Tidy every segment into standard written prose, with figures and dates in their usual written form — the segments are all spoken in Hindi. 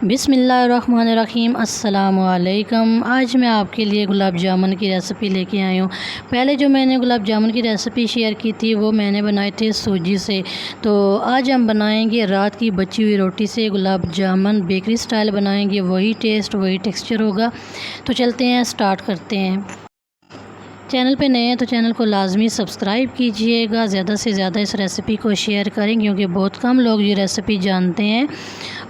बिस्मिल्लाहिर्रहमानिर्रहीम अस्सलामुअलैकुम। आज मैं आपके लिए गुलाब जामुन की रेसिपी लेके आई हूँ। पहले जो मैंने गुलाब जामुन की रेसिपी शेयर की थी वो मैंने बनाए थे सूजी से। तो आज हम बनाएंगे रात की बची हुई रोटी से गुलाब जामुन। बेकरी स्टाइल बनाएंगे, वही टेस्ट वही टेक्सचर होगा। तो चलते हैं, स्टार्ट करते हैं। चैनल पे नए हैं तो चैनल को लाजमी सब्सक्राइब कीजिएगा। ज़्यादा से ज़्यादा इस रेसिपी को शेयर करें क्योंकि बहुत कम लोग ये रेसिपी जानते हैं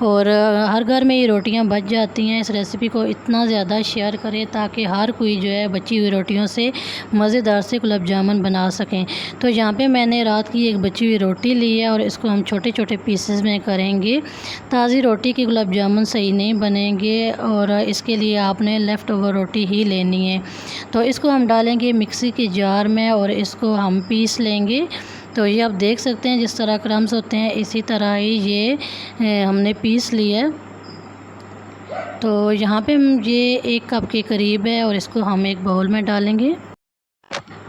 और हर घर में ये रोटियां बच जाती हैं। इस रेसिपी को इतना ज़्यादा शेयर करें ताकि हर कोई जो है बची हुई रोटियों से मज़ेदार से गुलाब जामुन बना सकें। तो यहाँ पे मैंने रात की एक बची हुई रोटी ली है और इसको हम छोटे छोटे पीसेस में करेंगे। ताज़ी रोटी के गुलाब जामुन सही नहीं बनेंगे और इसके लिए आपने लेफ़्ट ओवर रोटी ही लेनी है। तो इसको हम डालेंगे मिक्सी के जार में और इसको हम पीस लेंगे। तो ये आप देख सकते हैं जिस तरह क्रम्स होते हैं इसी तरह ही ये हमने पीस लिया है। तो यहाँ पे ये 1 कप के करीब है और इसको हम एक बाउल में डालेंगे।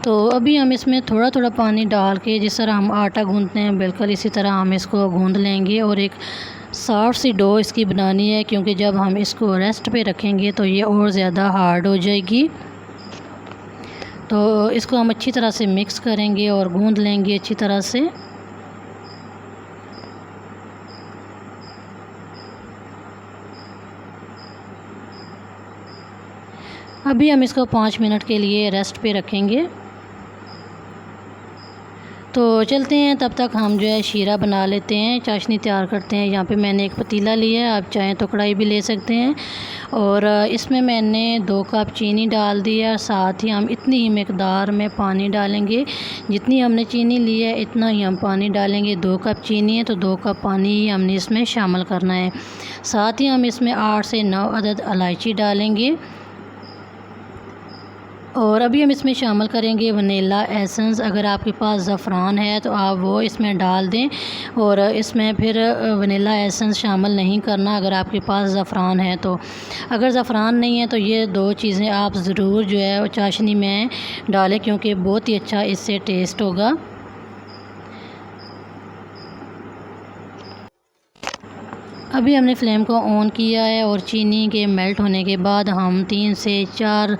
तो अभी हम इसमें थोड़ा थोड़ा पानी डाल के जिस तरह हम आटा गूंदते हैं बिल्कुल इसी तरह हम इसको गूंद लेंगे और एक सॉफ्ट सी डो इसकी बनानी है क्योंकि जब हम इसको रेस्ट पे रखेंगे तो ये और ज़्यादा हार्ड हो जाएगी। तो इसको हम अच्छी तरह से मिक्स करेंगे और गूंद लेंगे अच्छी तरह से। अभी हम इसको 5 मिनट के लिए रेस्ट पे रखेंगे। तो चलते हैं, तब तक हम जो है शीरा बना लेते हैं, चाशनी तैयार करते हैं। यहाँ पे मैंने एक पतीला लिया है, आप चाहें तो कढ़ाई भी ले सकते हैं। और इसमें मैंने 2 कप चीनी डाल दिया, साथ ही हम इतनी ही मकदार में पानी डालेंगे। जितनी हमने चीनी ली है इतना ही हम पानी डालेंगे। 2 कप चीनी है तो 2 कप पानी ही हमने इसमें शामिल करना है। साथ ही हम इसमें 8 से 9 अदद इलायची डालेंगे और अभी हम इसमें शामिल करेंगे वनीला एसेंस। अगर आपके पास ज़फ़रान है तो आप वो इसमें डाल दें और इसमें फिर वनीला एसेंस शामिल नहीं करना अगर आपके पास ज़फ़रान है तो। अगर ज़फ़रान नहीं है तो ये 2 चीज़ें आप ज़रूर जो है चाशनी में डालें क्योंकि बहुत ही अच्छा इससे टेस्ट होगा। अभी हमने फ्लेम को ऑन किया है और चीनी के मेल्ट होने के बाद हम 3 से 4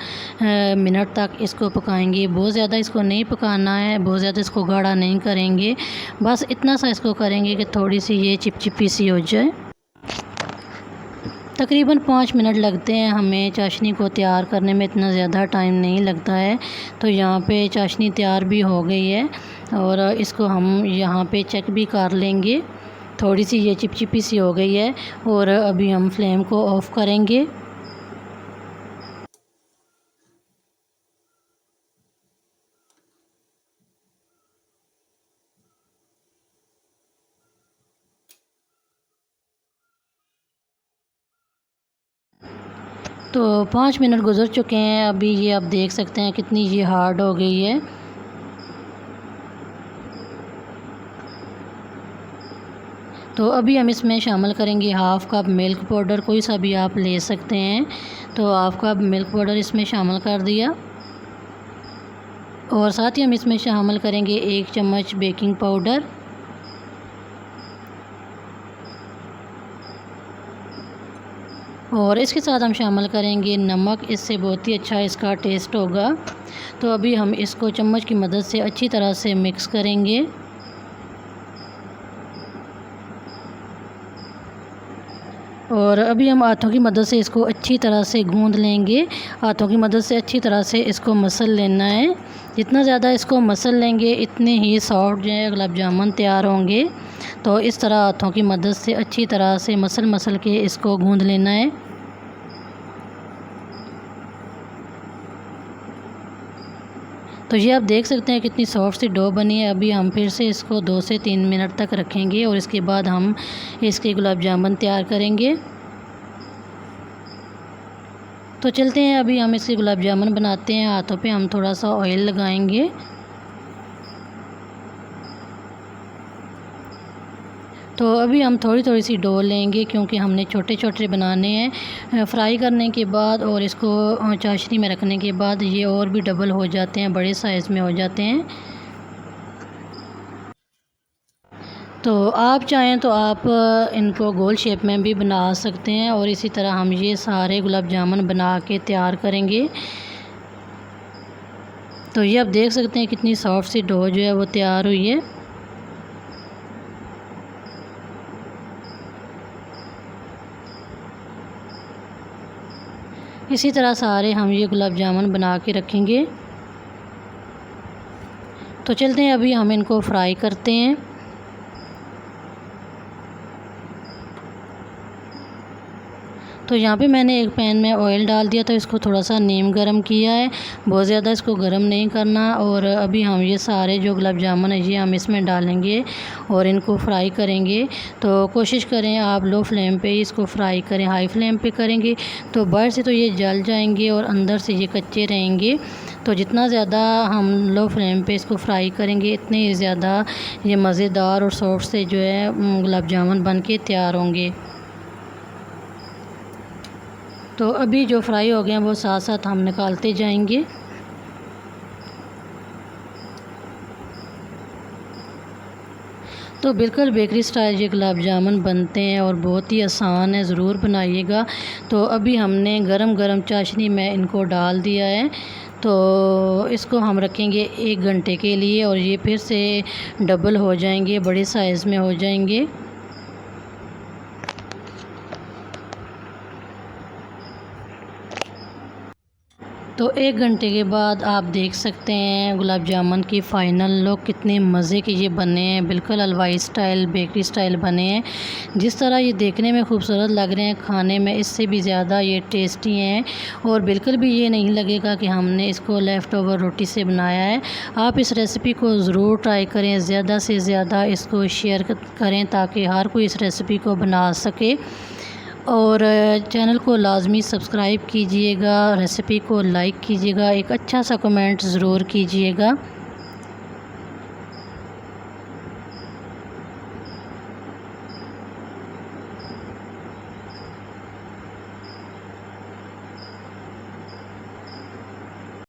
मिनट तक इसको पकाएंगे। बहुत ज़्यादा इसको नहीं पकाना है, बहुत ज़्यादा इसको गाढ़ा नहीं करेंगे, बस इतना सा इसको करेंगे कि थोड़ी सी ये चिपचिपी सी हो जाए। तकरीबन 5 मिनट लगते हैं हमें चाशनी को तैयार करने में, इतना ज़्यादा टाइम नहीं लगता है। तो यहाँ पे चाशनी तैयार भी हो गई है और इसको हम यहाँ पे चेक भी कर लेंगे। थोड़ी सी ये चिपचिपी सी हो गई है और अभी हम फ्लेम को ऑफ़ करेंगे। तो 5 मिनट गुज़र चुके हैं। अभी ये आप देख सकते हैं कितनी ये हार्ड हो गई है। तो अभी हम इसमें शामिल करेंगे 1/2 कप मिल्क पाउडर, कोई सा भी आप ले सकते हैं। तो 1/2 कप मिल्क पाउडर इसमें शामिल कर दिया और साथ ही हम इसमें शामिल करेंगे 1 चम्मच बेकिंग पाउडर और इसके साथ हम शामिल करेंगे नमक। इससे बहुत ही अच्छा इसका टेस्ट होगा। तो अभी हम इसको चम्मच की मदद से अच्छी तरह से मिक्स करेंगे। और अभी हम हाथों की मदद से इसको अच्छी तरह से गूंद लेंगे। हाथों की मदद से अच्छी तरह से इसको मसल लेना है। जितना ज़्यादा इसको मसल लेंगे इतने ही सॉफ्ट जो है गुलाब जामुन तैयार होंगे। तो इस तरह हाथों की मदद से अच्छी तरह से मसल के इसको गूंद लेना है। तो ये आप देख सकते हैं कितनी सॉफ्ट सी डो बनी है। अभी हम फिर से इसको 2 से 3 मिनट तक रखेंगे और इसके बाद हम इसके गुलाब जामुन तैयार करेंगे। तो चलते हैं, अभी हम इसके गुलाब जामुन बनाते हैं। हाथों पे हम थोड़ा सा ऑयल लगाएंगे। तो अभी हम थोड़ी थोड़ी सी डो लेंगे क्योंकि हमने छोटे छोटे बनाने हैं। फ्राई करने के बाद और इसको चाशनी में रखने के बाद ये और भी डबल हो जाते हैं, बड़े साइज़ में हो जाते हैं। तो आप चाहें तो आप इनको गोल शेप में भी बना सकते हैं। और इसी तरह हम ये सारे गुलाब जामुन बना के तैयार करेंगे। तो ये आप देख सकते हैं कितनी सॉफ्ट सी डो जो है वो तैयार हुई है। इसी तरह सारे हम ये गुलाब जामुन बना के रखेंगे। तो चलते हैं, अभी हम इनको फ्राई करते हैं। तो यहाँ पे मैंने एक पैन में ऑयल डाल दिया था, इसको थोड़ा सा नीम गरम किया है, बहुत ज़्यादा इसको गरम नहीं करना। और अभी हम ये सारे जो गुलाब जामुन है ये हम इसमें डालेंगे और इनको फ्राई करेंगे। तो कोशिश करें आप लो फ्लेम पे इसको फ्राई करें, हाई फ्लेम पे करेंगे तो बाहर से तो ये जल जाएंगे और अंदर से ये कच्चे रहेंगे। तो जितना ज़्यादा हम लो फ्लेम पे इसको फ्राई करेंगे इतने ही ज़्यादा ये मज़ेदार और सॉफ्ट से जो है गुलाब जामुन बन के तैयार होंगे। तो अभी जो फ्राई हो गए हैं वो साथ साथ हम निकालते जाएंगे। तो बिल्कुल बेकरी स्टाइल ये गुलाब जामुन बनते हैं और बहुत ही आसान है, ज़रूर बनाइएगा। तो अभी हमने गरम गरम चाशनी में इनको डाल दिया है। तो इसको हम रखेंगे 1 घंटे के लिए और ये फिर से डबल हो जाएंगे, बड़े साइज़ में हो जाएंगे। तो 1 घंटे के बाद आप देख सकते हैं गुलाब जामुन की फ़ाइनल लुक, कितने मज़े के ये बने हैं, बिल्कुल हलवाई स्टाइल बेकरी स्टाइल बने हैं। जिस तरह ये देखने में खूबसूरत लग रहे हैं, खाने में इससे भी ज़्यादा ये टेस्टी हैं। और बिल्कुल भी ये नहीं लगेगा कि हमने इसको लेफ़्ट ओवर रोटी से बनाया है। आप इस रेसिपी को ज़रूर ट्राई करें, ज़्यादा से ज़्यादा इसको शेयर करें ताकि हर कोई इस रेसिपी को बना सके। और चैनल को लाज़मी सब्सक्राइब कीजिएगा, रेसिपी को लाइक कीजिएगा, एक अच्छा सा कमेंट ज़रूर कीजिएगा।